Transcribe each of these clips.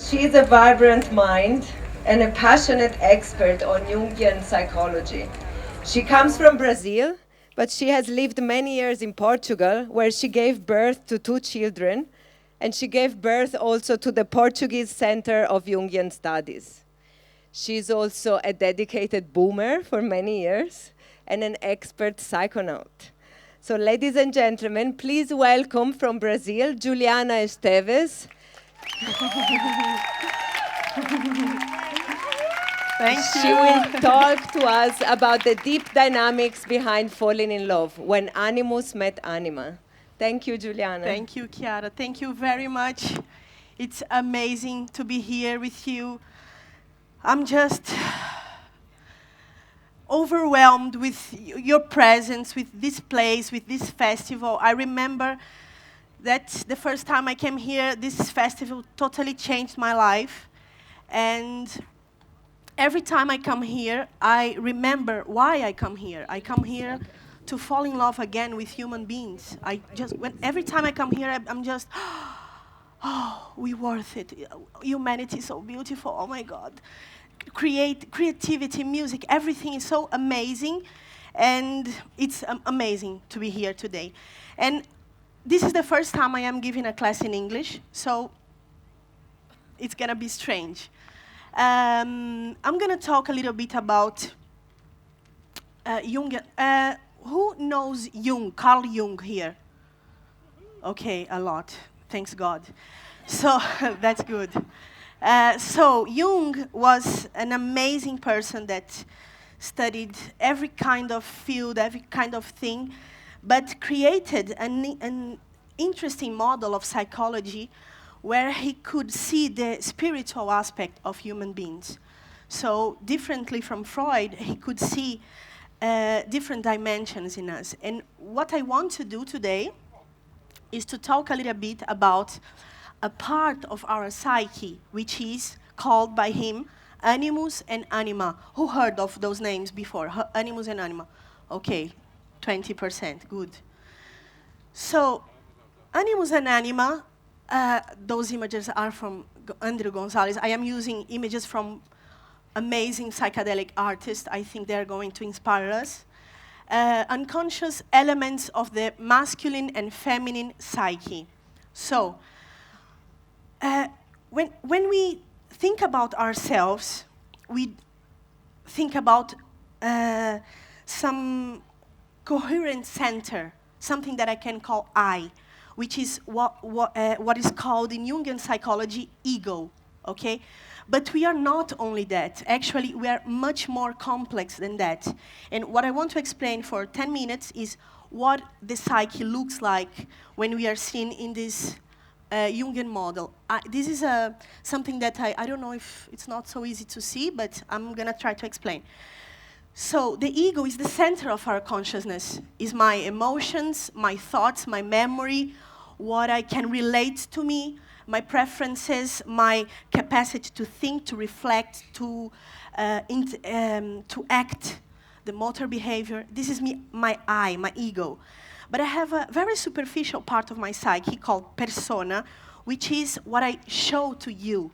She is a vibrant mind and a passionate expert on Jungian psychology. She comes from Brazil, but she has lived many years in Portugal, where she gave birth to 2 children, and she gave birth also to the Portuguese Center of Jungian Studies. She is also a dedicated boomer for many years and an expert psychonaut. So, ladies and gentlemen, please welcome from Brazil, Juliana Esteves. Thank you. She will talk to us about the deep dynamics behind falling in love when Animus met Anima. Thank you, Juliana. Thank you, Chiara. Thank you very much. It's amazing to be here with you. I'm just overwhelmed with your presence, with this place, with this festival. I remember that the first time I came here, this festival totally changed my life. And every time I come here, I remember why I come here. I come here to fall in love again with human beings. Every time I come here, I'm just, oh, we worth it. Humanity is so beautiful. Oh my God. Creativity, music, everything is so amazing, and it's amazing to be here today. And this is the first time I am giving a class in English, so it's gonna be strange. I'm gonna talk a little bit about Jung. Who knows Jung, Carl Jung here? Okay, a lot, thanks God. So that's good. So Jung was an amazing person that studied every kind of field, every kind of thing, but created an interesting model of psychology where he could see the spiritual aspect of human beings. So differently from Freud, he could see different dimensions in us. And what I want to do today is to talk a little bit about a part of our psyche, which is called by him Animus and Anima. Who heard of those names before? Animus and Anima. Okay, 20%, good. So, Animus and Anima, those images are from Andrew Gonzalez. I am using images from amazing psychedelic artists. I think they're going to inspire us. Unconscious elements of the masculine and feminine psyche. So, when we think about ourselves, we think about some coherent center, something that I can call I, which is what is called in Jungian psychology ego, okay? But we are not only that. Actually, we are much more complex than that. And what I want to explain for 10 minutes is what the psyche looks like when we are seen in this Jungian model. This is something that I don't know if it's not so easy to see, but I'm going to try to explain. So the ego is the center of our consciousness, is my emotions, my thoughts, my memory, what I can relate to me, my preferences, my capacity to think, to reflect, to act, the motor behavior. This is me, my I, my ego. But I have a very superficial part of my psyche called persona, which is what I show to you.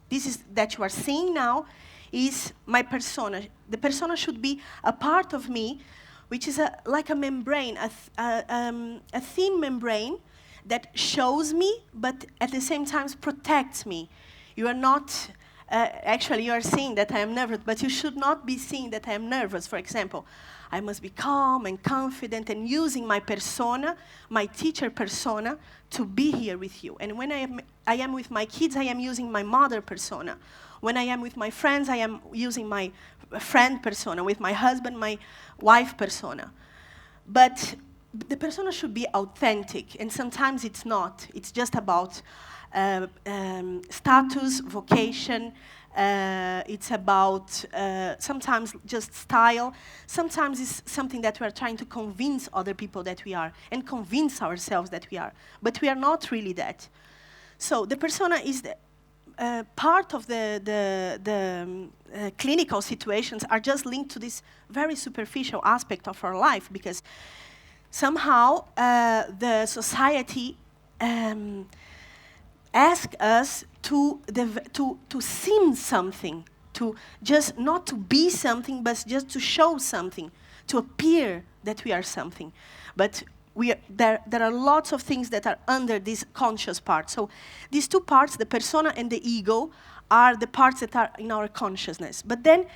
This is that you are seeing now is my persona. The persona should be a part of me, which is like a membrane, a thin membrane that shows me, but at the same time protects me. You are not, actually you are seeing that I am nervous, but you should not be seeing that I am nervous. For example, I must be calm and confident and using my persona, my teacher persona, to be here with you. And when I am with my kids, I am using my mother persona. When I am with my friends, I am using my friend persona. With my husband, my wife persona. But the persona should be authentic, and sometimes it's not. It's just about status, vocation. It's about sometimes just style. Sometimes it's something that we are trying to convince other people that we are, and convince ourselves that we are. But we are not really that. So the persona is the part of the clinical situations are just linked to this very superficial aspect of our life, because somehow the society ask us to seem something, to just not to be something, but just to show something, to appear that we are something. But there are lots of things that are under this conscious part. So these two parts, the persona and the ego, are the parts that are in our consciousness. But then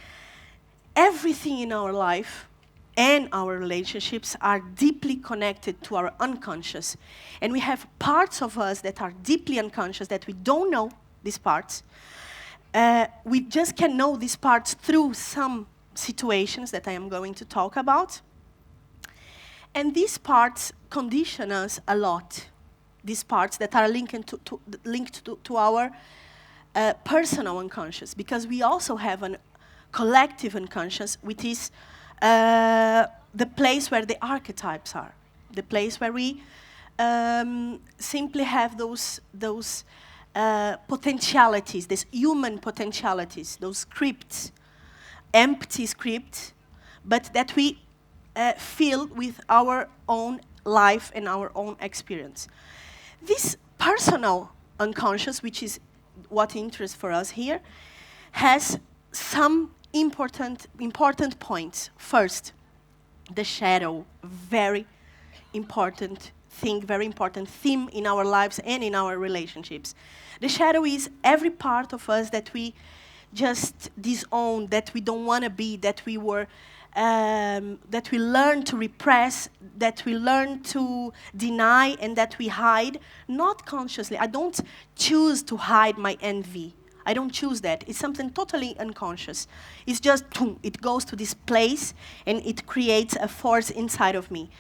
everything in our life and our relationships are deeply connected to our unconscious. And we have parts of us that are deeply unconscious that we don't know these parts. We just can know these parts through some situations that I am going to talk about. And these parts condition us a lot. These parts that are linked to our personal unconscious, because we also have a collective unconscious, which is the place where the archetypes are, the place where we simply have those potentialities, these human potentialities, those scripts, empty scripts, but that we fill with our own life and our own experience. This personal unconscious, which is what interests for us here, has some important points. First, the shadow, very important thing, very important theme in our lives and in our relationships. The shadow is every part of us that we just disown, that we don't want to be, that we were, that we learn to repress, that we learn to deny, and that we hide, not consciously. I don't choose to hide my envy. I don't choose that. It's something totally unconscious. It's just, it goes to this place and it creates a force inside of me.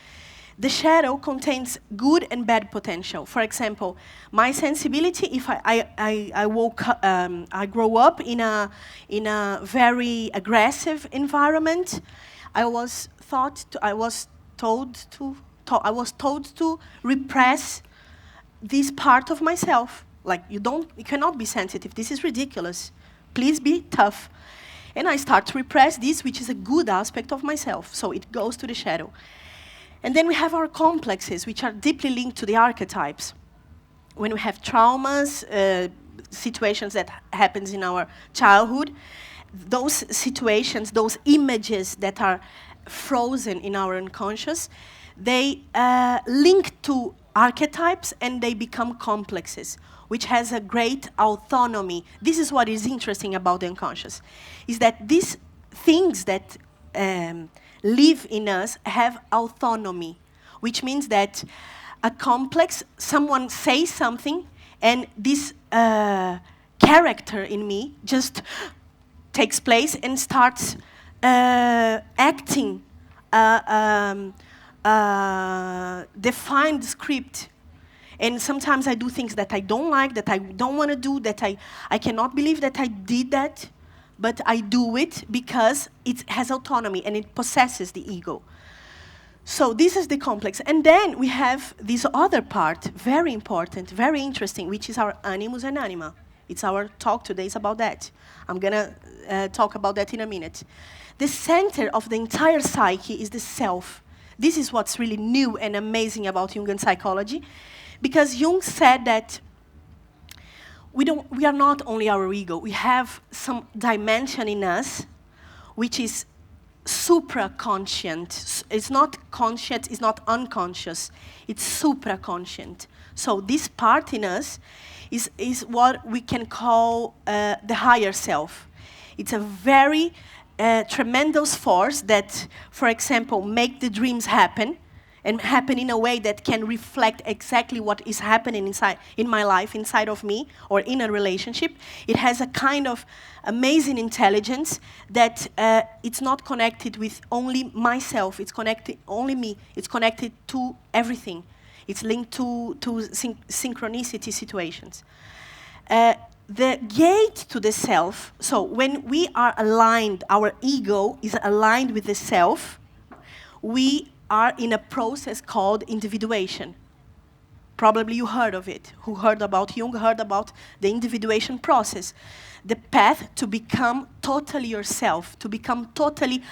The shadow contains good and bad potential. For example, my sensibility, if I grow up in a very aggressive environment, I was told to repress this part of myself. Like, you cannot be sensitive. This is ridiculous. Please be tough. And I start to repress this, which is a good aspect of myself. So it goes to the shadow. And then we have our complexes, which are deeply linked to the archetypes. When we have traumas, situations that happens in our childhood, those situations, those images that are frozen in our unconscious, they link to archetypes and they become complexes, which has a great autonomy. This is what is interesting about the unconscious, is that these things that live in us have autonomy, which means that a complex, someone says something, and this character in me just takes place and starts acting defined script. And sometimes I do things that I don't like, that I don't want to do, that I cannot believe that I did that, but I do it because it has autonomy and it possesses the ego. So this is the complex. And then we have this other part, very important, very interesting, which is our Animus and Anima. It's our talk today is about that. I'm going to talk about that in a minute. The center of the entire psyche is the self. This is what's really new and amazing about Jungian psychology, because Jung said that we are not only our ego, we have some dimension in us which is supra-conscient. It's not conscious, it's not unconscious, it's supra-conscient. So this part in us is what we can call the higher self. It's a very tremendous force that, for example, make the dreams happen, and happen in a way that can reflect exactly what is happening in my life, inside of me, or in a relationship. It has a kind of amazing intelligence that it's not connected with only myself, it's connected only me, it's connected to everything. It's linked to synchronicity situations. The gate to the self, so when we are aligned, our ego is aligned with the self, we are in a process called individuation. Probably you heard of it. Who heard about Jung heard about the individuation process. The path to become totally yourself, to become totally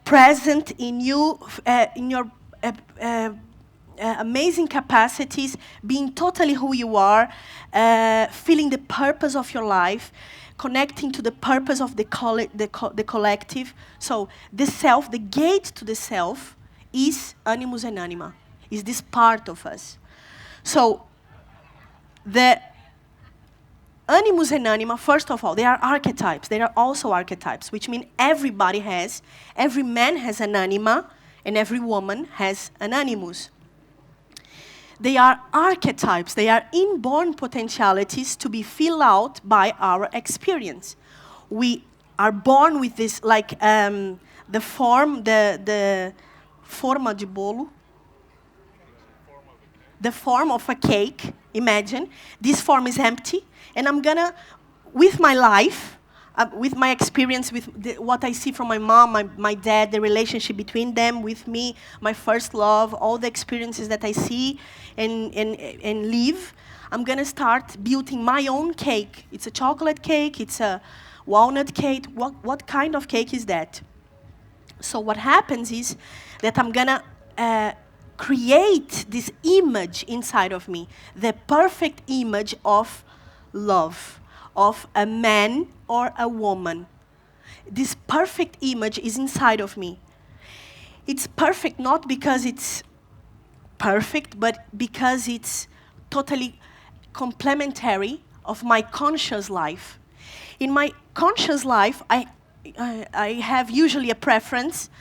present in you, in your amazing capacities, being totally who you are, feeling the purpose of your life, connecting to the purpose of the collective. So the self, the gate to the self, is Animus and Anima, is this part of us. So the Animus and Anima, first of all, they are archetypes. They are also archetypes, which mean every man has an anima, and every woman has an animus. They are archetypes. They are inborn potentialities to be filled out by our experience. We are born with this, like the forma de bolo, the form of a cake. Imagine this form is empty, and I'm gonna, with my life, with my experience, with what I see from my mom, my dad, the relationship between them, with me, my first love, all the experiences that I see and live, I'm gonna start building my own cake. It's a chocolate cake, it's a walnut cake. What kind of cake is that? So what happens is that I'm gonna create this image inside of me, the perfect image of love, of a man or a woman. This perfect image is inside of me. It's perfect not because it's perfect, but because it's totally complementary of my conscious life. In my conscious life, I have usually a preference.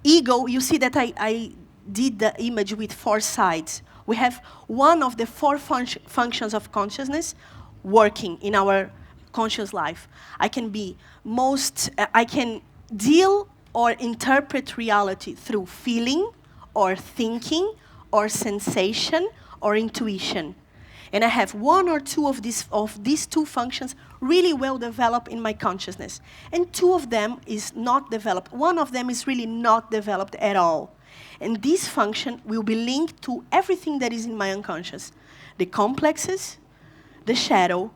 Ego, you see that I did the image with 4 sides. We have one of the 4 functions of consciousness working in our conscious life. I can deal or interpret reality through feeling or thinking or sensation or intuition. And I have 1 or 2 of these 2 functions really well developed in my consciousness. And 2 of them is not developed. 1 of them is really not developed at all. And this function will be linked to everything that is in my unconscious. The complexes, the shadow,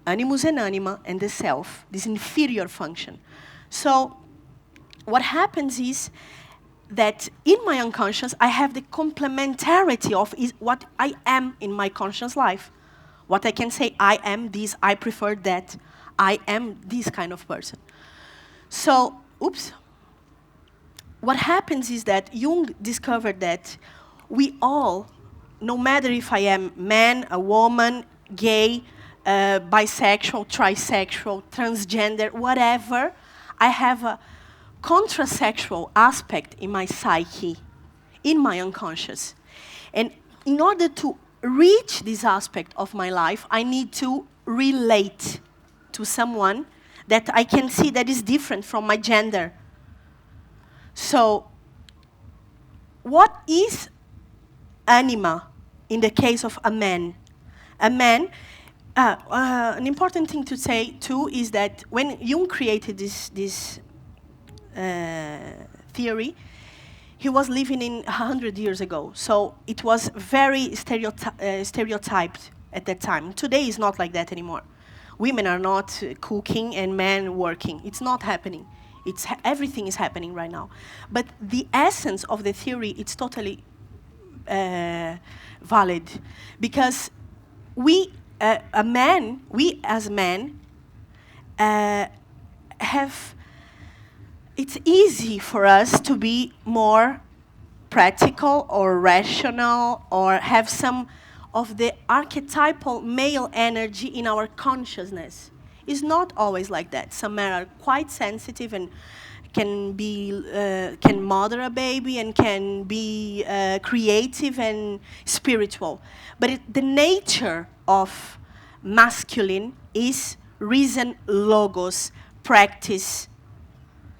Animus and Anima, and the self, this inferior function. So what happens is that in my unconscious, I have the complementarity of what I am in my conscious life. What I can say, I am this, I prefer that, I am this kind of person. So, what happens is that Jung discovered that we all, no matter if I am man, a woman, gay, bisexual, trisexual, transgender, whatever, I have a contrasexual aspect in my psyche, in my unconscious. And in order to reach this aspect of my life, I need to relate to someone that I can see that is different from my gender. So, what is anima in the case of a man? A man, an important thing to say too is that when Jung created this theory, he was living in 100 years ago. So it was very stereotyped at that time. Today is not like that anymore. Women are not cooking and men working. It's not happening. Everything is happening right now. But the essence of the theory, it's totally valid. Because we as men, it's easy for us to be more practical or rational or have some of the archetypal male energy in our consciousness. It's not always like that. Some men are quite sensitive and can mother a baby and can be creative and spiritual. But the nature of masculine is reason, logos, practice,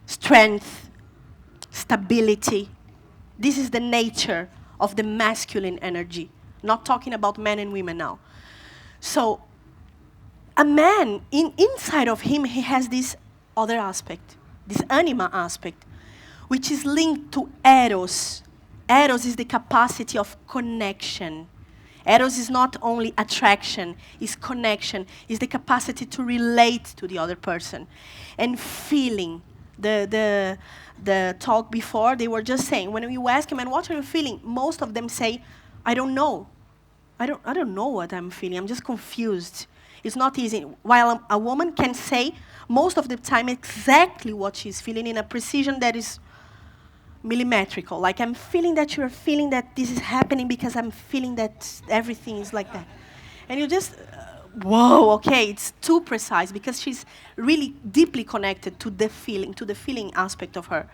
strength, stability. This is the nature of the masculine energy. Not talking about men and women now. So, a man, inside of him, he has this other aspect, this anima aspect, which is linked to eros. Eros is the capacity of connection. Eros is not only attraction, it's connection, it's the capacity to relate to the other person. And feeling. The talk before, they were just saying, when you ask a man, what are you feeling? Most of them say, I don't know. I don't know what I'm feeling. I'm just confused. It's not easy. While a woman can say most of the time exactly what she's feeling in a precision that is millimetrical. Like, I'm feeling that you're feeling that this is happening because I'm feeling that everything is like that. And you just, whoa, okay, it's too precise because she's really deeply connected to the feeling aspect of her.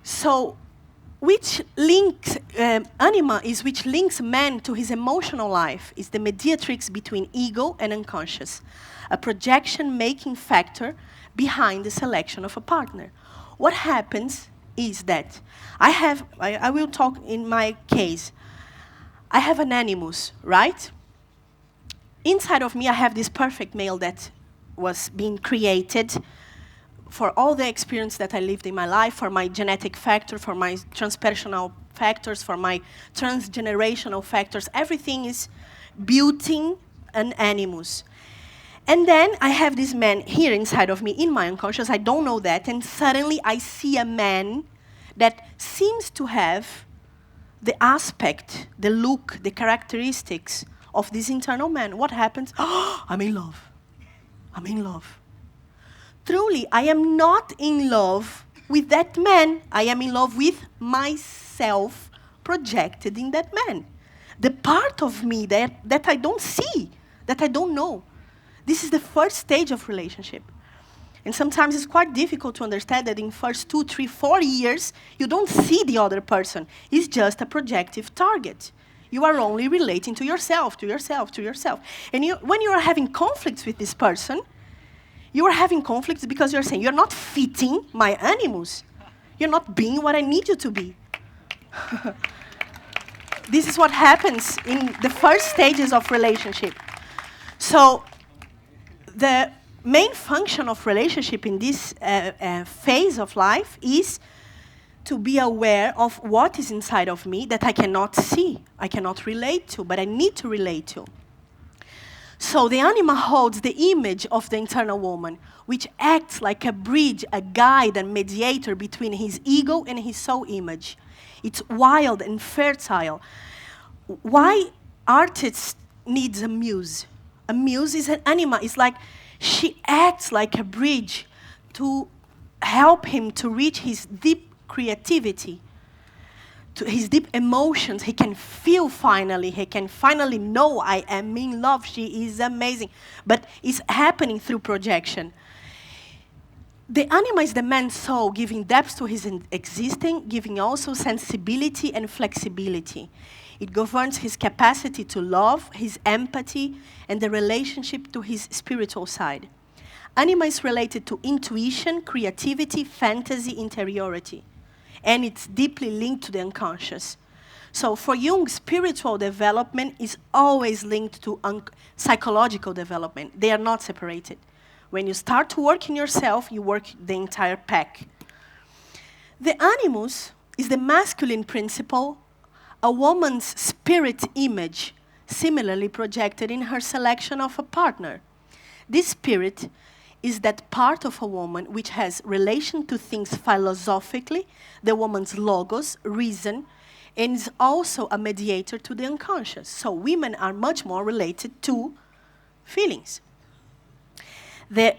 So, which links, Anima is which links man to his emotional life, is the mediatrix between ego and unconscious, a projection-making factor behind the selection of a partner. What happens is that I will talk in my case, I have an animus, right? Inside of me, I have this perfect male that was being created for all the experience that I lived in my life, for my genetic factor, for my transpersonal factors, for my transgenerational factors. Everything is building an animus. And then I have this man here inside of me, in my unconscious. I don't know that. And suddenly I see a man that seems to have the aspect, the look, the characteristics of this internal man. What happens? Oh, I'm in love. I'm in love. Truly, I am not in love with that man. I am in love with myself projected in that man. The part of me that I don't see, that I don't know. This is the first stage of relationship. And sometimes it's quite difficult to understand that in first 2, 3, 4 years, you don't see the other person. It's just a projective target. You are only relating to yourself, to yourself, to yourself. And when you are having conflicts with this person, you are having conflicts because you're saying, you're not fitting my animus. You're not being what I need you to be. This is what happens in the first stages of relationship. So the main function of relationship in this phase of life is to be aware of what is inside of me that I cannot see, I cannot relate to, but I need to relate to. So the anima holds the image of the internal woman, which acts like a bridge, a guide and mediator between his ego and his soul image. It's wild and fertile. Why artists needs a muse? A muse is an anima. It's like she acts like a bridge to help him to reach his deep creativity, to his deep emotions. He can feel finally. He can finally know, I am in love. She is amazing. But it's happening through projection. The anima is the man's soul, giving depth to his existing, giving also sensibility and flexibility. It governs his capacity to love, his empathy, and the relationship to his spiritual side. Anima is related to intuition, creativity, fantasy, interiority. And it's deeply linked to the unconscious. So for Jung, spiritual development is always linked to psychological development. They are not separated. When you start to work in yourself, you work the entire pack. The animus is the masculine principle, a woman's spirit image, similarly projected in her selection of a partner. This spirit is that part of a woman which has relation to things philosophically, the woman's logos, reason, and is also a mediator to the unconscious. So women are much more related to feelings. The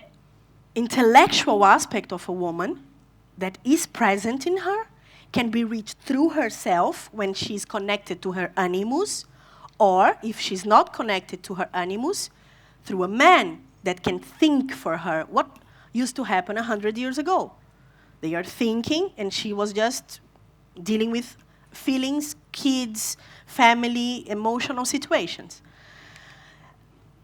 intellectual aspect of a woman that is present in her can be reached through herself when she's connected to her animus, or if she's not connected to her animus, through a man that can think for her. What used to happen 100 years ago? They are thinking, and she was just dealing with feelings, kids, family, emotional situations.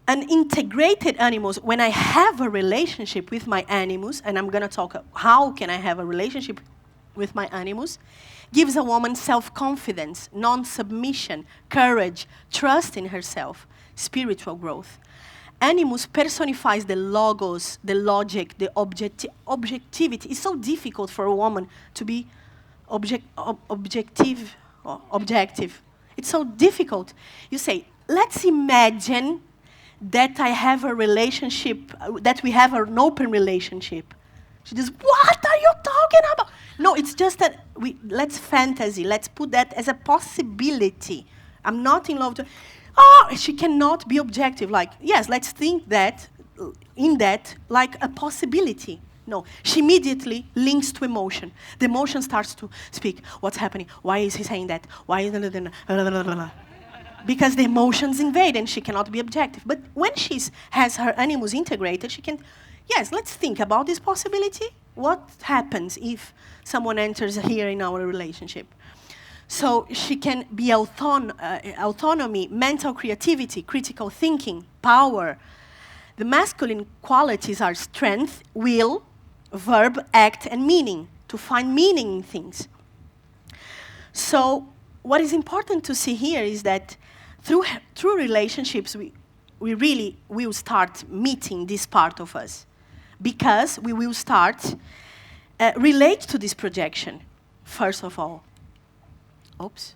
An integrated animus, when I have a relationship with my animus, and I'm going to talk how can I have a relationship with my animus, gives a woman self-confidence, non-submission, courage, trust in herself, spiritual growth. Animus personifies the logos, the logic, the objectivity. It's so difficult for a woman to be objective. It's so difficult. You say, let's imagine that I have a relationship, that we have an open relationship. She just, what are you talking about? No, it's just that let's fantasy. Let's put that as a possibility. I'm not in love. Oh, she cannot be objective. Like, yes, let's think that, in that, like a possibility. No, she immediately links to emotion. The emotion starts to speak. What's happening? Why is he saying that? Why is because the emotions invade and she cannot be objective. But when she has her animus integrated, she can, yes, let's think about this possibility. What happens if someone enters here in our relationship? So she can be autonomy, mental creativity, critical thinking, power. The masculine qualities are strength, will, verb, act, and meaning, to find meaning in things. So what is important to see here is that through relationships, we really will start meeting this part of us, because we will start relate to this projection, first of all. Oops.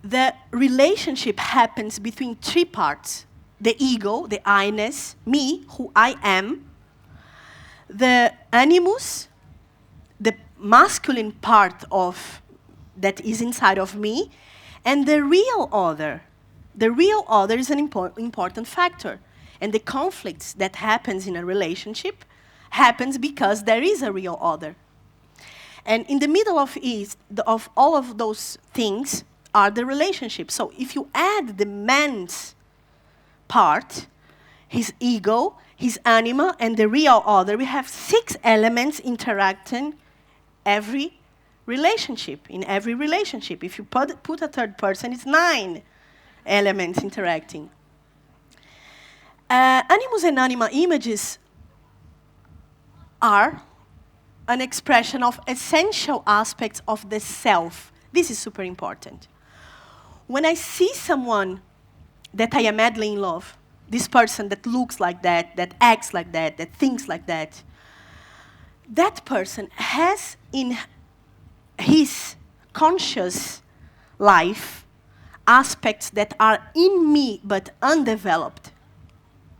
The relationship happens between three parts: the ego, the I-ness, me, who I am, the animus, the masculine part of that is inside of me, and the real other. The real other is an important factor. And the conflicts that happens in a relationship happens because there is a real other. And in the middle of all of those things are the relationships. So if you add the man's part, his ego, his anima, and the real other, we have 6 elements interacting every relationship, in every relationship. If you put a third person, it's 9 elements interacting. Animus and anima images are an expression of essential aspects of the self. This is super important. When I see someone that I am madly in love, this person that looks like that acts like that thinks like that, that person has in his conscious life aspects that are in me but undeveloped.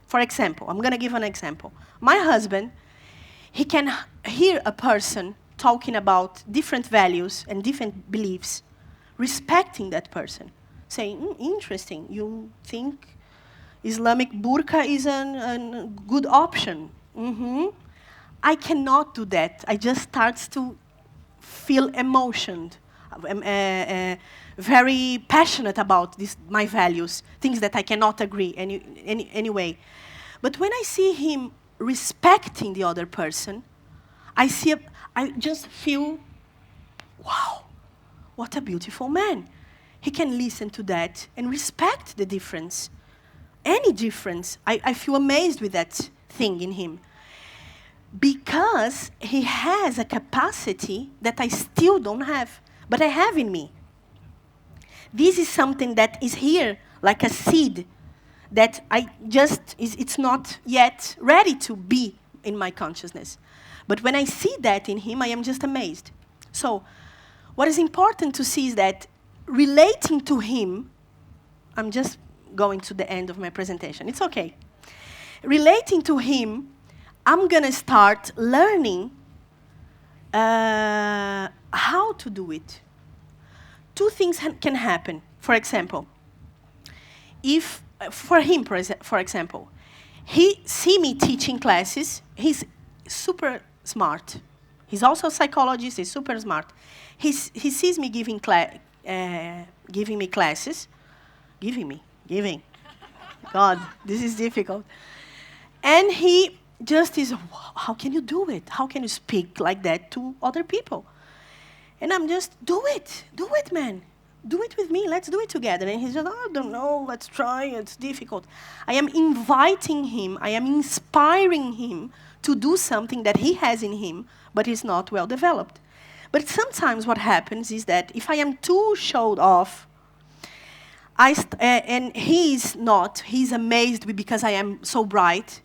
For example, I'm going to give an example. My husband, he can hear a person talking about different values and different beliefs, respecting that person, saying, interesting, you think Islamic burqa is a good option. I cannot do that. I just start to feel emotioned, very passionate about my values, things that I cannot agree anyway. But when I see him respecting the other person, I just feel, wow, what a beautiful man. He can listen to that and respect the difference. Any difference. I feel amazed with that thing in him. Because he has a capacity that I still don't have, but I have in me. This is something that is here, like a seed, that it's not yet ready to be in my consciousness. But when I see that in him, I am just amazed. So, what is important to see is that relating to him, I'm just going to the end of my presentation. It's okay. Relating to him, I'm going to start learning how to do it. 2 things can happen. For example, if, for him, for example, he see me teaching classes, he's super smart. He's also a psychologist, he's super smart. He sees me giving me classes. Giving. God, this is difficult. And he just is, how can you do it? How can you speak like that to other people? And I'm just, do it, man. Do it with me, let's do it together. And he's just, I don't know, let's try, it's difficult. I am inviting him, I am inspiring him to do something that he has in him, but is not well developed. But sometimes what happens is that if I am too showed off, and he's amazed because I am so bright,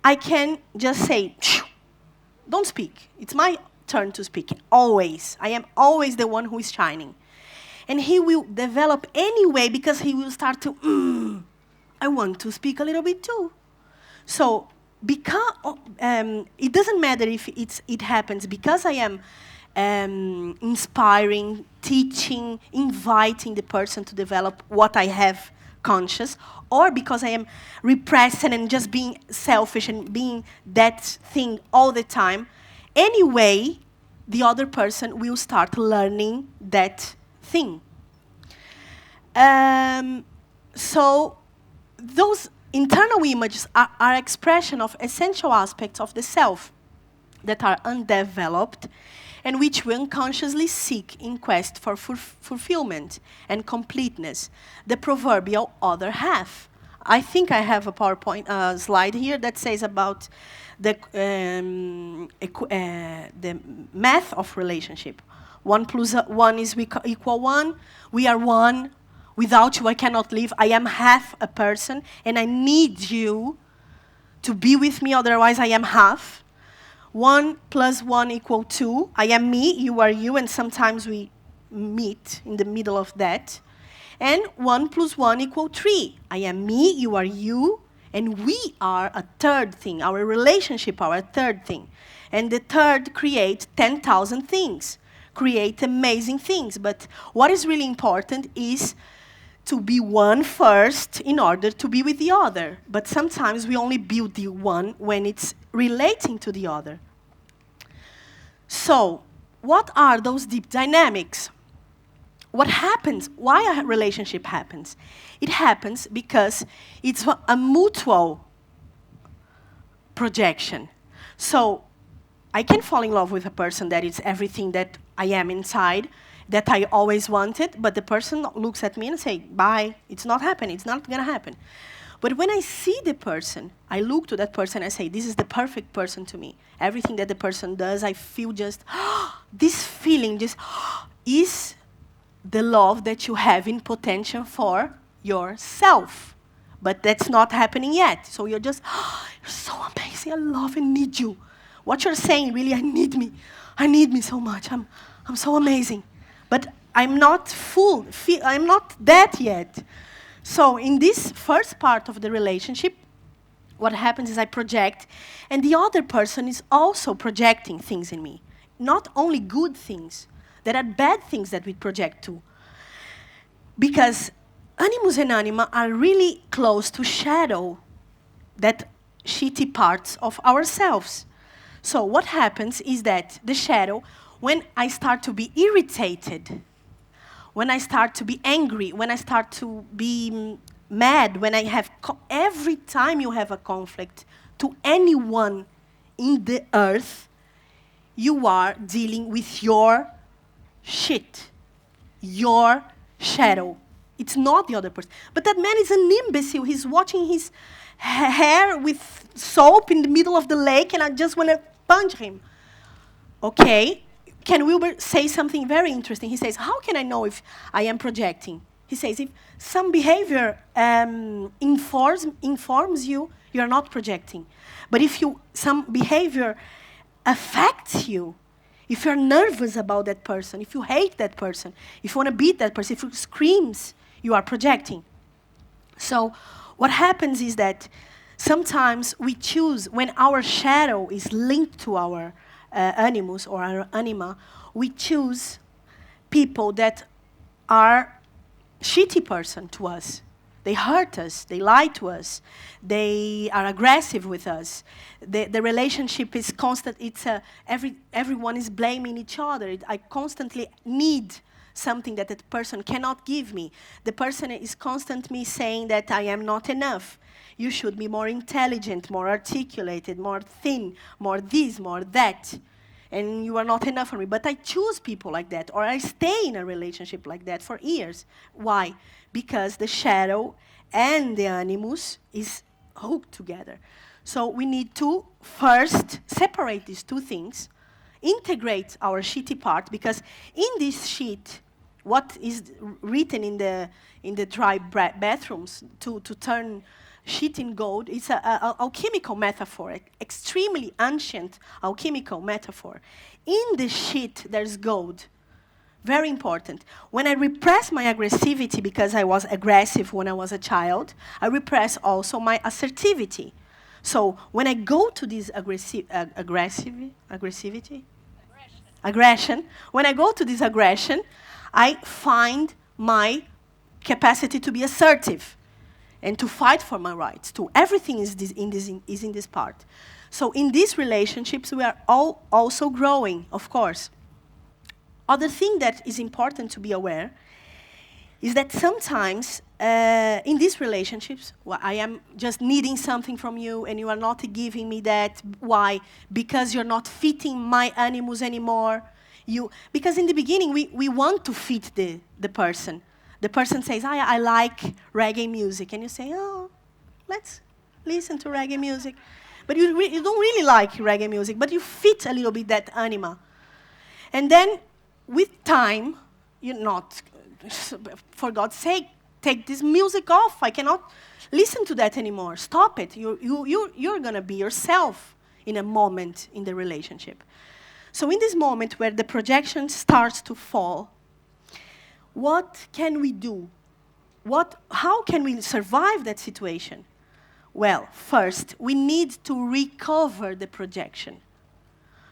I can just say, don't speak. It's my turn to speak, always. I am always the one who is shining. And he will develop anyway because he will start to, I want to speak a little bit too. So because it doesn't matter if it happens because I am inspiring, teaching, inviting the person to develop what I have conscious, or because I am repressing and just being selfish and being that thing all the time, anyway, the other person will start learning that thing. So those internal images are expression of essential aspects of the self that are undeveloped and which we unconsciously seek in quest for fulfillment and completeness, the proverbial other half. I think I have a PowerPoint slide here that says about the math of relationship. 1 plus 1 is equal 1. We are one. Without you, I cannot live. I am half a person, and I need you to be with me, otherwise I am half. 1 plus 1 equal 2. I am me, you are you, and sometimes we meet in the middle of that. And 1 plus 1 equal 3. I am me, you are you, and we are a third thing. Our relationship, our third thing. And the third create 10,000 things, create amazing things. But what is really important is to be one first in order to be with the other. But sometimes we only build the one when it's relating to the other. So, what are those deep dynamics? What happens? Why a relationship happens? It happens because it's a mutual projection. So, I can fall in love with a person that is everything that I am inside, that I always wanted, but the person looks at me and say, bye, it's not happening, it's not gonna happen. But when I see the person, I look to that person and I say, this is the perfect person to me. Everything that the person does, I feel just, this feeling just is the love that you have in potential for yourself. But that's not happening yet. So you're just, you're so amazing, I love and need you. What you're saying, really, I need me so much, I'm so amazing. But I'm not full, I'm not that yet. So in this first part of the relationship, what happens is I project, and the other person is also projecting things in me. Not only good things, there are bad things that we project too. Because Animus and Anima are really close to shadow, that shitty parts of ourselves. So what happens is that the shadow, when I start to be irritated, when I start to be angry, when I start to be mad, when I have, every time you have a conflict to anyone in the earth, you are dealing with your shit, your shadow. It's not the other person. But that man is an imbecile. He's washing his hair with soap in the middle of the lake, and I just want to punch him. Okay. Ken Wilber says something very interesting. He says, how can I know if I am projecting? He says, if some behavior informs you, you're not projecting. But if some behavior affects you, if you're nervous about that person, if you hate that person, if you want to beat that person, if you screams, you are projecting. So what happens is that sometimes we choose, when our shadow is linked to our animus or our anima, we choose people that are shitty person to us. They hurt us, they lie to us, they are aggressive with us. The relationship is constant, everyone is blaming each other. I constantly need something that that person cannot give me. The person is constantly saying that I am not enough. You should be more intelligent, more articulated, more thin, more this, more that. And you are not enough for me. But I choose people like that, or I stay in a relationship like that for years. Why? Because the shadow and the animus is hooked together. So we need to first separate these two things, integrate our shitty part, because in this sheet, what is written in the dry bathrooms to turn shit in gold, it's an alchemical metaphor, extremely ancient alchemical metaphor. In the shit, there's gold. Very important. When I repress my aggressivity because I was aggressive when I was a child, I repress also my assertivity. So when I go to this aggression, when I go to this aggression, I find my capacity to be assertive and to fight for my rights. To everything is in this part. So in these relationships, we are all also growing, of course. Other thing that is important to be aware is that sometimes in these relationships, I am just needing something from you and you are not giving me that. Why? Because you're not fitting my animus anymore. Because in the beginning, we want to fit the person. The person says, I like reggae music. And you say, oh, let's listen to reggae music. But you don't really like reggae music, but you fit a little bit that anima. And then with time, you're not, for God's sake, take this music off. I cannot listen to that anymore. Stop it. You're going to be yourself in a moment in the relationship. So in this moment where the projection starts to fall, what can we do? How can we survive that situation? Well, first, we need to recover the projection.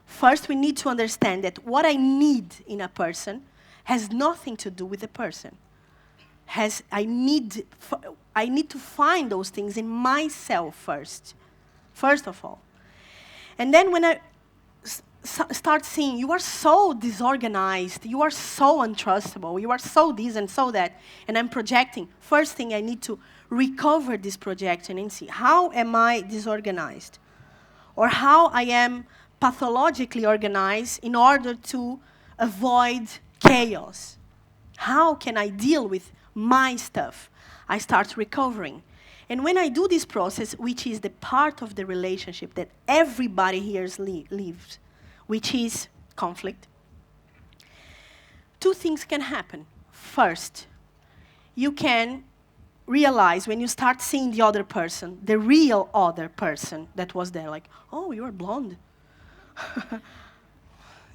First, we need to understand that what I need in a person has nothing to do with the person. I need to find those things in myself first of all. And then when I start seeing you are so disorganized, you are so untrustable, you are so this and so that, and I'm projecting, first thing I need to recover this projection and see how am I disorganized? Or how I am pathologically organized in order to avoid chaos. How can I deal with my stuff? I start recovering. And when I do this process, which is the part of the relationship that everybody here lives, which is conflict, two things can happen. First, you can realize when you start seeing the other person, the real other person that was there, like, oh, you're blonde.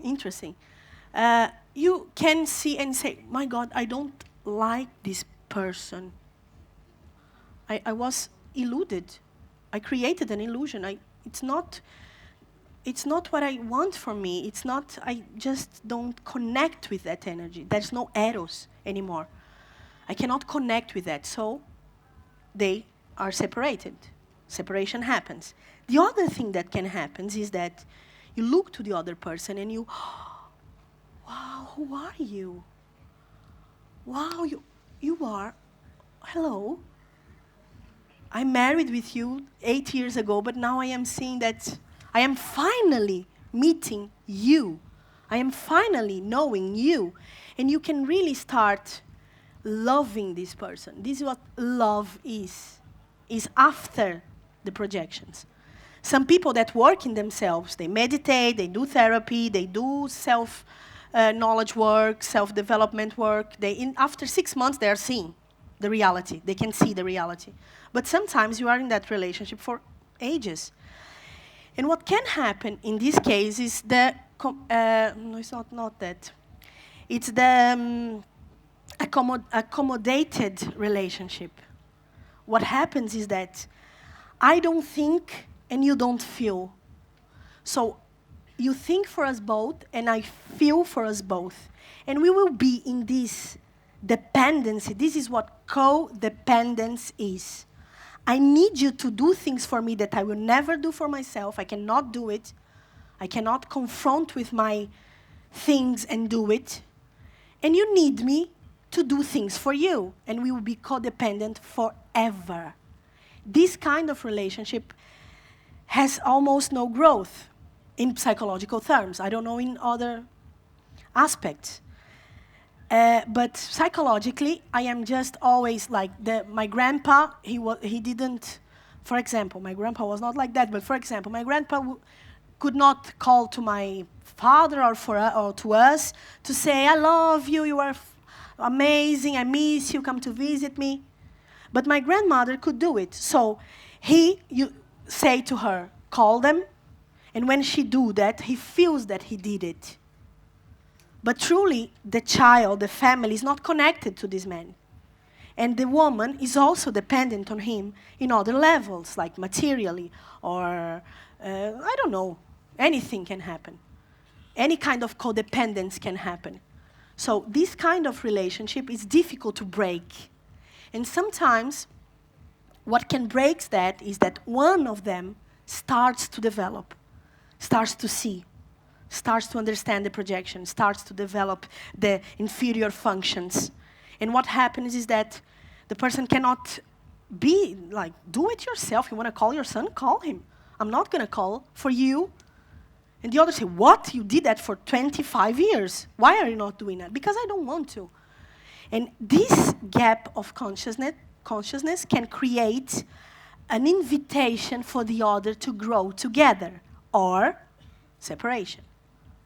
Interesting. You can see and say, my God, I don't like this person. I was eluded. I created an illusion. It's not what I want for me. It's not, I just don't connect with that energy. There's no eros anymore. I cannot connect with that. So they are separated. Separation happens. The other thing that can happen is that you look to the other person and you, wow, who are you? Wow, you are, hello. I married with you 8 years ago, but now I am seeing that I am finally meeting you. I am finally knowing you. And you can really start loving this person. This is what love is after the projections. Some people that work in themselves, they meditate, they do therapy, they do self-knowledge work, self-development work. After 6 months, they are seeing the reality. They can see the reality. But sometimes you are in that relationship for ages. And what can happen in this case is no, it's not that. It's the accommodated relationship. What happens is that I don't think and you don't feel. So you think for us both and I feel for us both. And we will be in this dependency. This is what codependence is. I need you to do things for me that I will never do for myself. I cannot do it. I cannot confront with my things and do it. And you need me to do things for you. And we will be codependent forever. This kind of relationship has almost no growth in psychological terms. I don't know in other aspects. But psychologically, I am just always like my grandpa. He didn't, for example, my grandpa was not like that. But for example, my grandpa could not call to my father or to us to say, "I love you. You are amazing. I miss you. Come to visit me." But my grandmother could do it. So you say to her, "Call them," and when she do that, he feels that he did it. But truly, the child, the family, is not connected to this man. And the woman is also dependent on him in other levels, like materially, or, I don't know, anything can happen. Any kind of codependence can happen. So this kind of relationship is difficult to break. And sometimes what can break that is that one of them starts to develop, starts to see, starts to understand the projection, starts to develop the inferior functions. And what happens is that the person cannot be like, do it yourself. You want to call your son? Call him. I'm not going to call for you. And the other say, what? You did that for 25 years. Why are you not doing that? Because I don't want to. And this gap of consciousness can create an invitation for the other to grow together or separation.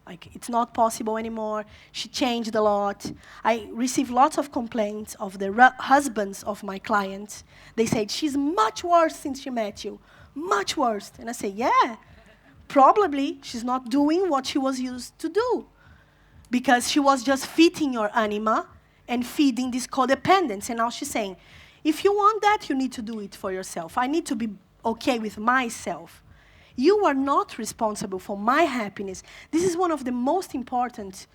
Like, it's not possible anymore. She changed a lot. I receive lots of complaints of the husbands of my clients. They say, she's much worse since she met you. Much worse. And I say, yeah, probably she's not doing what she was used to do. Because she was just feeding your anima and feeding this codependence. And now she's saying, if you want that, you need to do it for yourself. I need to be okay with myself. You are not responsible for my happiness. This is one of the most important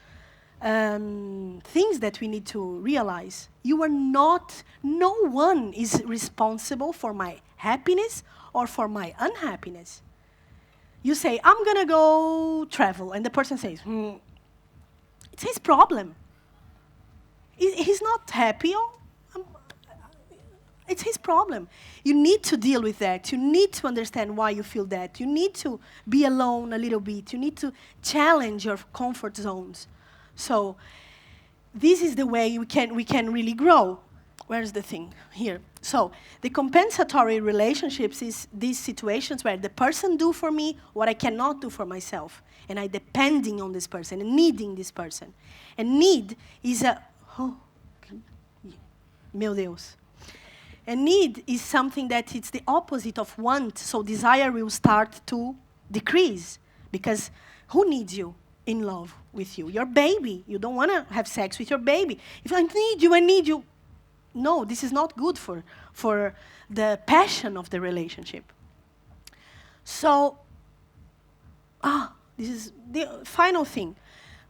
things that we need to realize. You are not, no one is responsible for my happiness or for my unhappiness. You say, I'm going to go travel. And the person says, it's his problem. He's not happy. It's his problem. You need to deal with that. You need to understand why you feel that. You need to be alone a little bit. You need to challenge your comfort zones. So this is the way we can really grow. Where's the thing? Here. So the compensatory relationships is these situations where the person do for me what I cannot do for myself. And I depending on this person and needing this person. And need is meu Deus. And need is something that it's the opposite of want, so desire will start to decrease. Because who needs you in love with you? Your baby. You don't want to have sex with your baby. If I need you. No, this is not good for the passion of the relationship. So, this is the final thing.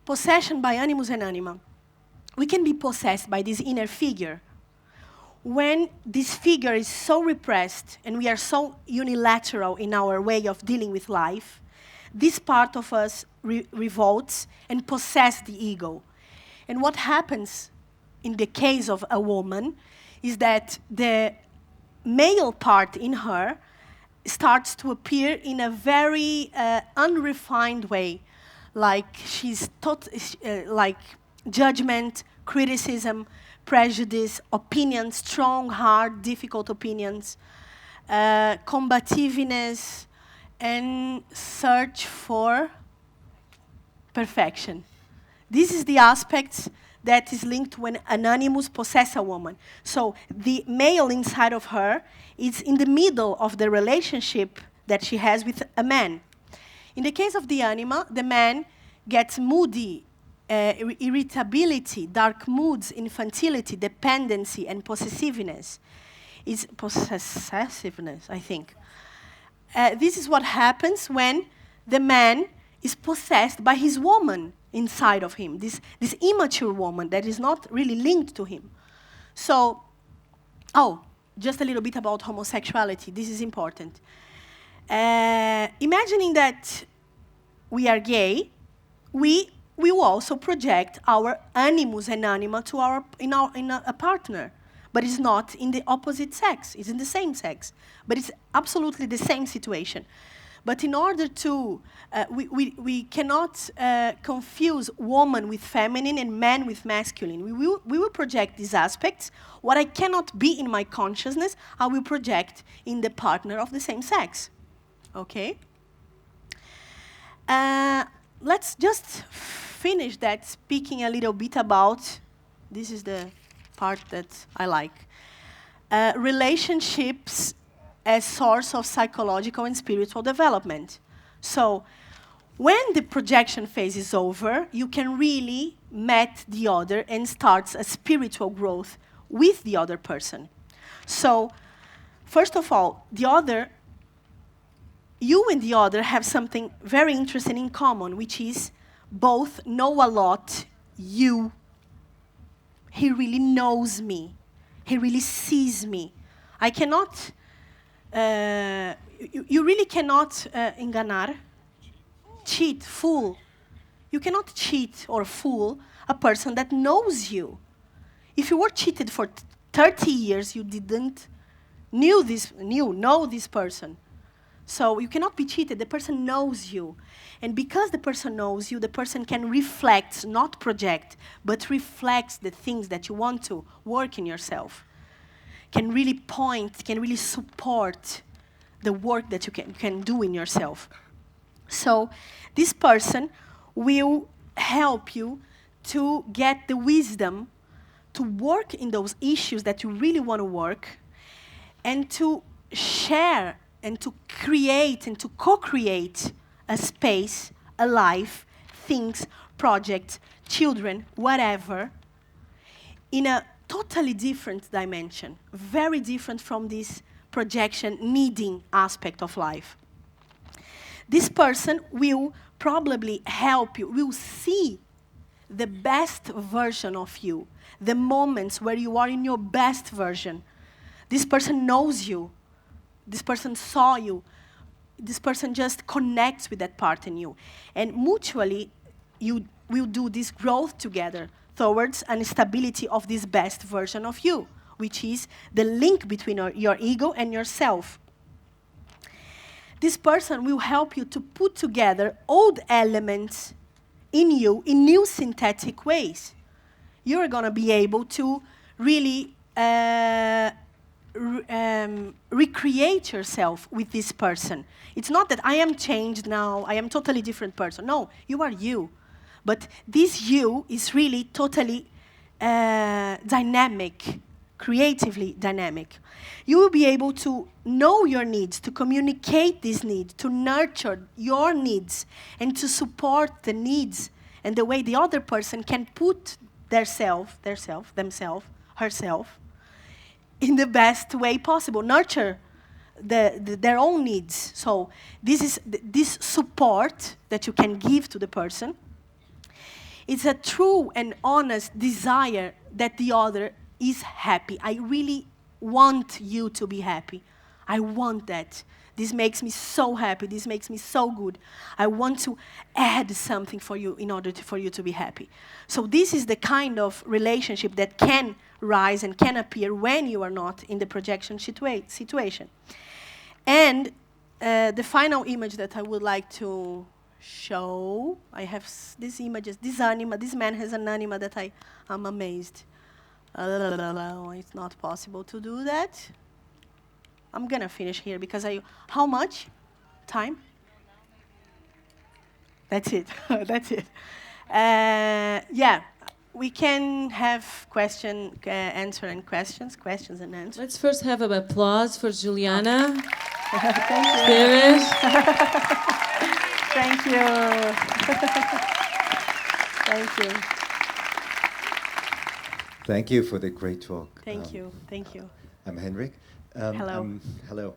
Possession by Animus and Anima. We can be possessed by this inner figure. When this figure is so repressed and we are so unilateral in our way of dealing with life, this part of us revolts and possesses the ego. And what happens in the case of a woman is that the male part in her starts to appear in a very unrefined way, like she's like judgment, criticism, prejudice, opinions, strong, hard, difficult opinions, combativeness, and search for perfection. This is the aspects that is linked when an animus possesses a woman. So the male inside of her is in the middle of the relationship that she has with a man. In the case of the anima, the man gets moody, irritability, dark moods, infantility, dependency, and possessiveness. It's possessiveness, I think. This is what happens when the man is possessed by his woman inside of him, this immature woman that is not really linked to him. So, just a little bit about homosexuality. This is important. Imagining that we are gay, we will also project our animus and anima to in a partner. But it's not in the opposite sex. It's in the same sex. But it's absolutely the same situation. But in order to, we cannot confuse woman with feminine and man with masculine. We will project these aspects. What I cannot be in my consciousness, I will project in the partner of the same sex. Okay? Let's just finish that speaking a little bit about, this is the part that I like, relationships as source of psychological and spiritual development. So when the projection phase is over, you can really meet the other and start a spiritual growth with the other person. So first of all, you and the other have something very interesting in common, which is both know a lot, you he really knows me. He really sees me. I cannot, you really cannot enganar, cheat, fool. You cannot cheat or fool a person that knows you. If you were cheated for 30 years, you didn't know this person. So you cannot be cheated. The person knows you. And because the person knows you, the person can reflect, not project, but reflects the things that you want to work in yourself. Can really point, can really support the work that you can do in yourself. So this person will help you to get the wisdom to work in those issues that you really want to work, and to share and to create and to co-create a space, a life, things, projects, children, whatever, in a totally different dimension, very different from this projection needing aspect of life. This person will probably help you, will see the best version of you, the moments where you are in your best version. This person knows you. This person saw you. This person just connects with that part in you. And mutually, you will do this growth together towards an stability of this best version of you, which is the link between your ego and yourself. This person will help you to put together old elements in you in new synthetic ways. You're going to be able to really recreate yourself with this person. It's not that I am changed now, I am totally different person. No, you are you. But this you is really totally dynamic, creatively dynamic. You will be able to know your needs, to communicate these needs, to nurture your needs, and to support the needs and the way the other person can put themselves, herself, in the best way possible, nurture their own needs. So this is this support that you can give to the person. It's a true and honest desire that the other is happy. I really want you to be happy. I want that. This makes me so happy. This makes me so good. I want to add something for you in order for you to be happy. So this is the kind of relationship that can rise and can appear when you are not in the projection situation. And the final image that I would like to show, I have these images. This anima, this man has an anima that I'm amazed. It's not possible to do that. I'm gonna finish here because how much time? That's it. That's it. Yeah, we can have answer and questions and answers. Let's first have an applause for Juliana. Thank you. Finish. Thank you. Thank you. Thank you for the great talk. Thank you. Thank you. I'm Henrik. Hello. Hello.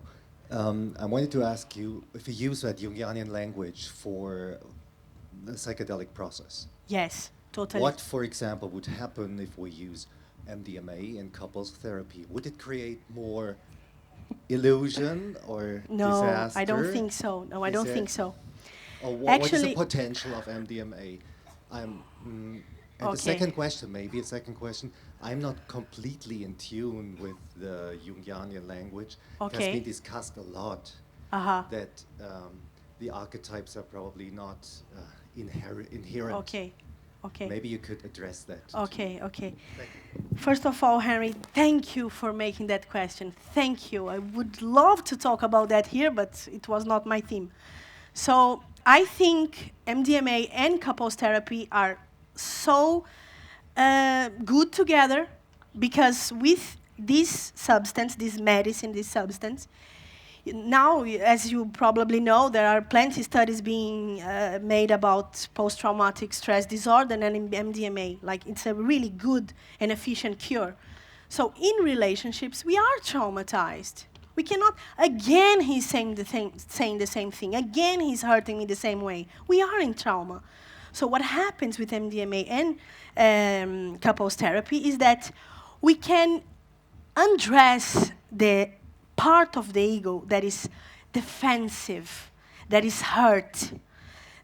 I wanted to ask you if you use that Jungian language for the psychedelic process. Yes, totally. What, for example, would happen if we use MDMA in couples therapy? Would it create more illusion or disaster? No, I don't think so. No, I don't think so. Or what is the potential of MDMA? And the second question, I'm not completely in tune with the Jungian language. It has been discussed a lot that the archetypes are probably not inherent. Okay. Maybe you could address that. Okay. First of all, Henry, thank you for making that question. Thank you. I would love to talk about that here, but it was not my theme. So I think MDMA and couples therapy are so good together because with this substance, this medicine, this substance, now, as you probably know, there are plenty of studies being made about post-traumatic stress disorder and MDMA. Like, it's a really good and efficient cure. So in relationships, we are traumatized. We cannot, again, he's saying the same thing. Again, he's hurting me the same way. We are in trauma. So what happens with MDMA and couples therapy is that we can undress the part of the ego that is defensive, that is hurt.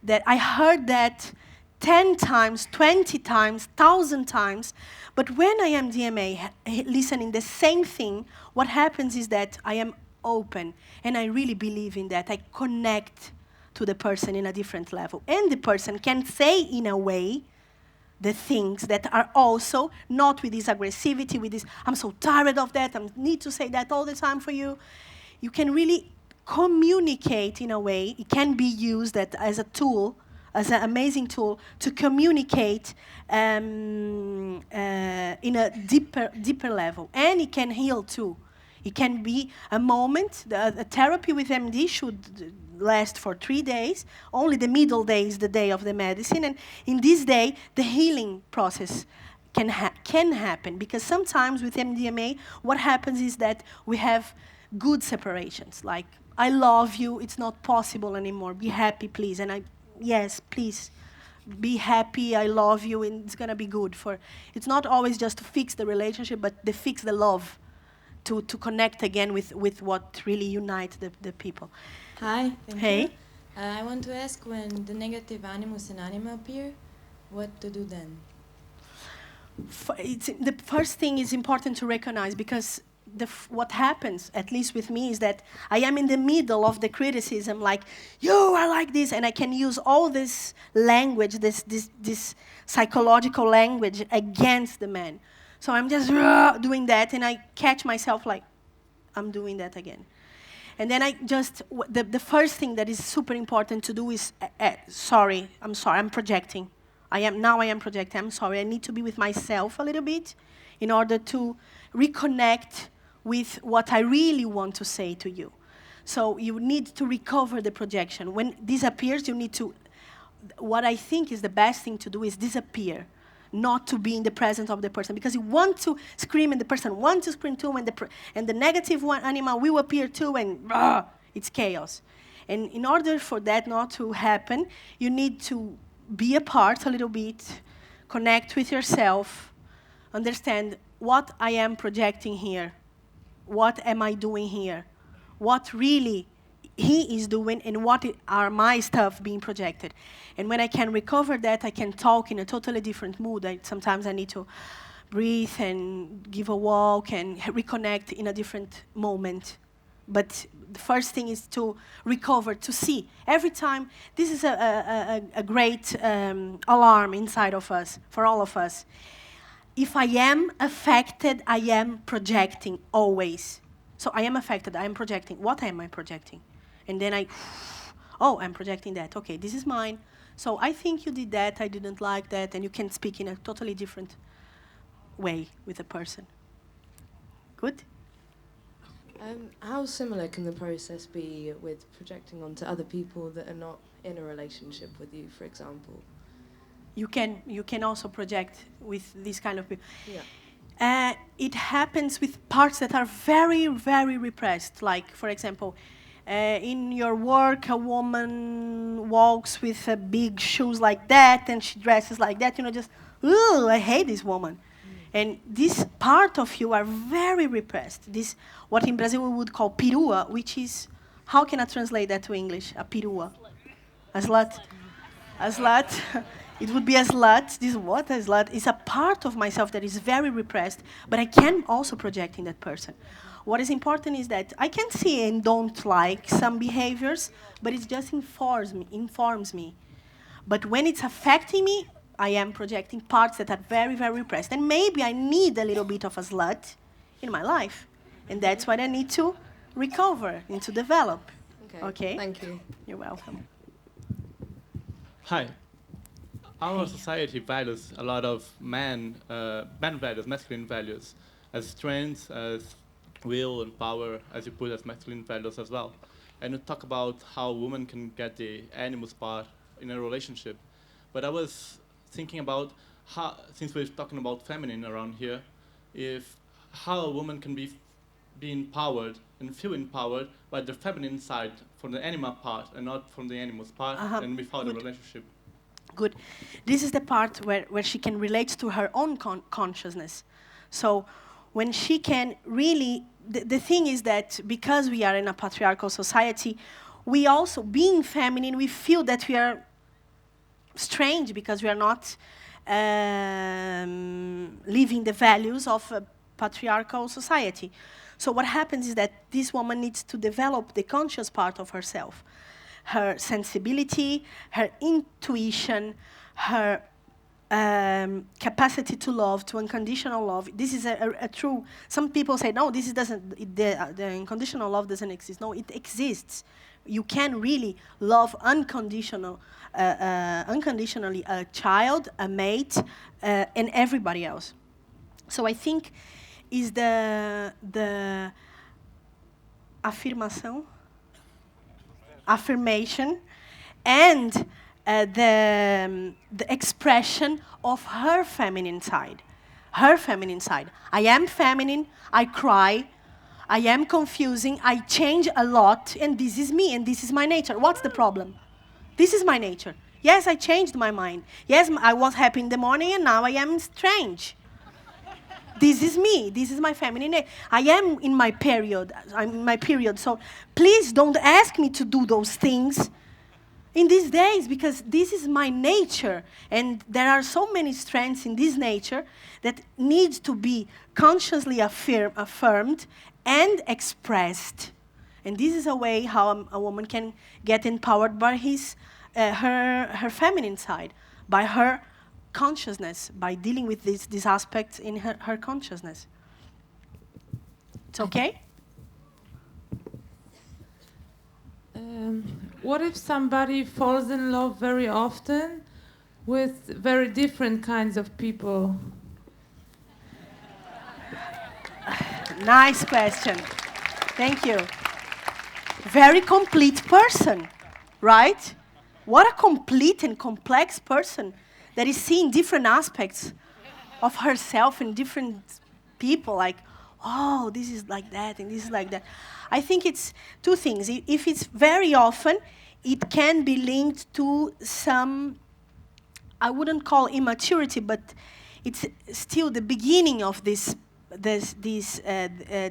That I heard that 10 times, 20 times, 1,000 times. But when I am DMA, listening the same thing, what happens is that I am open, and I really believe in that. I connect to the person in a different level. And the person can say, in a way, the things that are also not with this aggressivity, with this, I'm so tired of that, I need to say that all the time for you. You can really communicate in a way. It can be used as a tool, as an amazing tool to communicate in a deeper level. And it can heal too. It can be a moment. A therapy with MD should last for 3 days. Only the middle day is the day of the medicine. And in this day, the healing process can happen. Because sometimes with MDMA, what happens is that we have good separations. Like, I love you, it's not possible anymore. Be happy, please. And yes, please. Be happy, I love you, and it's going to be good. It's not always just to fix the relationship, but to fix the love. To connect again with what really unites the people. Hi. Hey. I want to ask, when the negative animus and anima appear, what to do then? The first thing is important to recognize, because what happens, at least with me, is that I am in the middle of the criticism, like, you are like this, and I can use all this language, this psychological language against the man. So I'm just doing that, and I catch myself like, I'm doing that again. And then the first thing that is super important to do is, I'm projecting. I am projecting, I'm sorry. I need to be with myself a little bit in order to reconnect with what I really want to say to you. So you need to recover the projection. When this appears, you need to, what I think is the best thing to do is disappear. Not to be in the presence of the person, because you want to scream and the person wants to scream too, and the negative one animal will appear too, and it's chaos. And in order for that not to happen, you need to be apart a little bit, connect with yourself, understand what I am projecting here, what am I doing here, what really he is doing, and what are my stuff being projected. And when I can recover that, I can talk in a totally different mood. Sometimes I need to breathe and give a walk and reconnect in a different moment. But the first thing is to recover, to see. Every time, this is a great alarm inside of us, for all of us. If I am affected, I am projecting always. So I am affected, I am projecting. What am I projecting? And then I'm projecting that. Okay, this is mine. So I think you did that, I didn't like that, and you can speak in a totally different way with a person. Good? How similar can the process be with projecting onto other people that are not in a relationship with you, for example? You can also project with this kind of people. Yeah. It happens with parts that are very, very repressed. Like, for example, in your work, a woman walks with big shoes like that, and she dresses like that. Just, ooh, I hate this woman. And this part of you are very repressed. This, what in Brazil we would call perua, which is, how can I translate that to English? A perua. A slut. A slut. It would be a slut. This what? A slut is a part of myself that is very repressed, but I can also project in that person. What is important is that I can see and don't like some behaviors, but it just informs me. But when it's affecting me, I am projecting parts that are very, very repressed. And maybe I need a little bit of a slut in my life. And that's what I need to recover and to develop. Okay? Thank you. You're welcome. Hi. Our society values a lot of man values, masculine values, as strength, as will and power, as you put as masculine values as well. And you talk about how women can get the animus part in a relationship. But I was thinking about how, since we're talking about feminine around here, how a woman can be empowered and feel empowered by the feminine side from the anima part and not from the animus part, and without a relationship. Good. This is the part where she can relate to her own consciousness. So when she can really, the thing is that because we are in a patriarchal society, we also, being feminine, we feel that we are strange because we are not living the values of a patriarchal society. So what happens is that this woman needs to develop the conscious part of herself, her sensibility, her intuition, her capacity to love, to unconditional love. This is a true. Some people say, no, this doesn't. The unconditional love doesn't exist. No, it exists. You can really love unconditionally a child, a mate, and everybody else. So I think is the affirmation, and the expression of her feminine side. Her feminine side. I am feminine, I cry, I am confusing, I change a lot, and this is me, and this is my nature. What's the problem? This is my nature. Yes, I changed my mind. Yes, I was happy in the morning, and now I am strange. This is me. This is my feminine nature. I am in my period. I'm in my period. So please don't ask me to do those things in these days, because this is my nature. And there are so many strengths in this nature that need to be consciously affirmed and expressed. And this is a way how a woman can get empowered by her feminine side, by her consciousness, by dealing with these aspects in her consciousness. It's okay? What if somebody falls in love very often with very different kinds of people? Nice question. Thank you. Very complete person, right? What a complete and complex person that is seeing different aspects of herself in different people, like, oh, this is like that and this is like that. I think it's two things. If it's very often, it can be linked to some, I wouldn't call immaturity, but it's still the beginning of this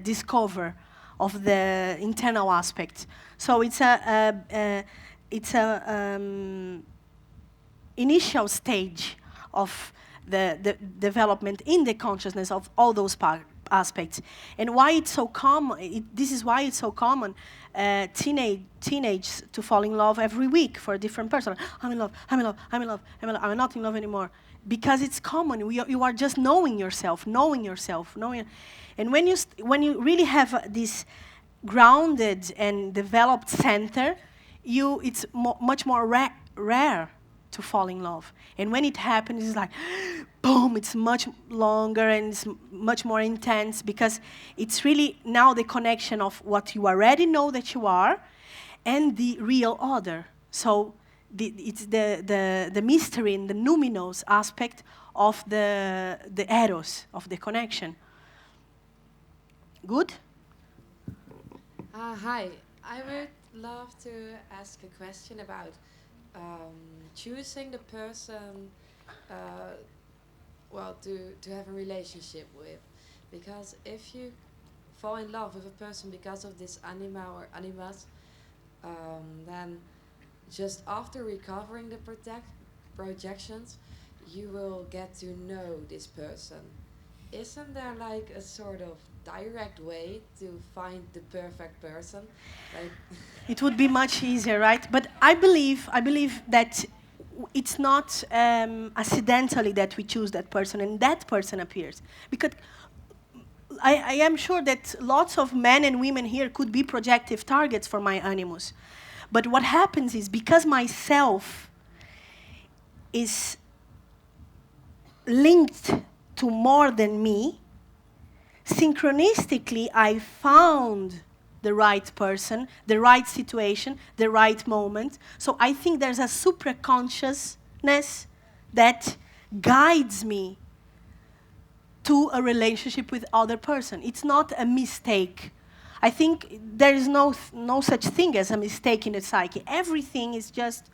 discover of the internal aspect. So it's a initial stage of the development in the consciousness of all those aspects. And why it's so common, this is why it's so common, teenage to fall in love every week for a different person. I'm in love, I'm in love, I'm in love, I'm in love, I'm not in love anymore. Because it's common, you are just knowing yourself. And when you really have this grounded and developed center, it's much more rare to fall in love. And when it happens, it's like, boom, it's much longer and it's much more intense, because it's really now the connection of what you already know that you are and the real other. So it's the mystery and the numinous aspect of the eros, of the connection. Good? Hi. I would love to ask a question about choosing the person to have a relationship with. Because if you fall in love with a person because of this anima or animus, then just after recovering the projections, you will get to know this person. Isn't there like a sort of direct way to find the perfect person? Like it would be much easier, right? But I believe that it's not accidentally that we choose that person and that person appears. Because I am sure that lots of men and women here could be projective targets for my animus. But what happens is, because myself is linked to more than me, synchronistically I found the right person, the right situation, the right moment. So I think there's a supraconsciousness that guides me to a relationship with other person. It's not a mistake. I think there is no such thing as a mistake in the psyche. Everything is just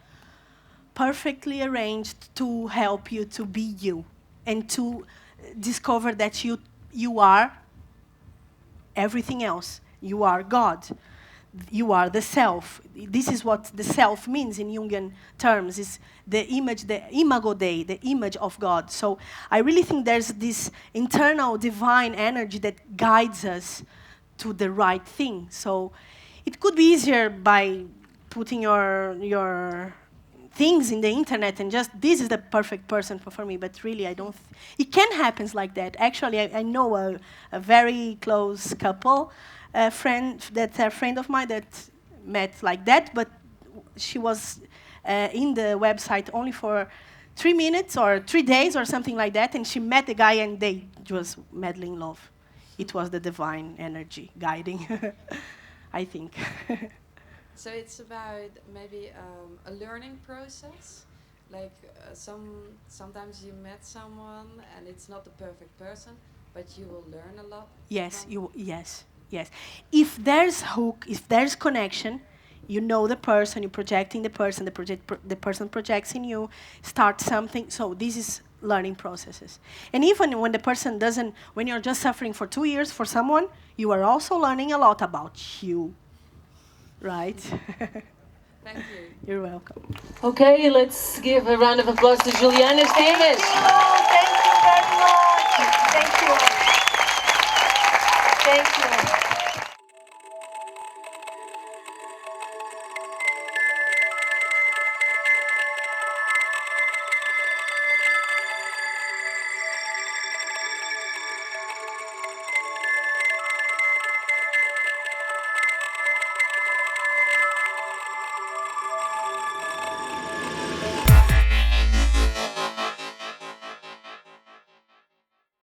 perfectly arranged to help you to be you and to discover that you are everything else. You are God. You are the self. This is what the self means in Jungian terms, is the image, the imago Dei, the image of God. So I really think there's this internal divine energy that guides us to the right thing. So it could be easier by putting your things in the internet and just, this is the perfect person for me, but really I don't, it can happen like that. Actually, I know a very close couple, a friend of mine that met like that, but she was in the website only for 3 minutes or 3 days or something like that, and she met the guy and they just madly in love. It was the divine energy guiding, I think. So it's about maybe a learning process. Like sometimes you met someone and it's not the perfect person, but you will learn a lot. Yes, yes. If there's hook, if there's connection, you know the person, you're projecting the person, the person projects in you, start something. So this is learning processes. And even when the person doesn't, when you're just suffering for 2 years for someone, you are also learning a lot about you. Right? Thank you. You're welcome. Okay, let's give a round of applause to Juliana Stevens. Thank you very much. Thank you. Thank you.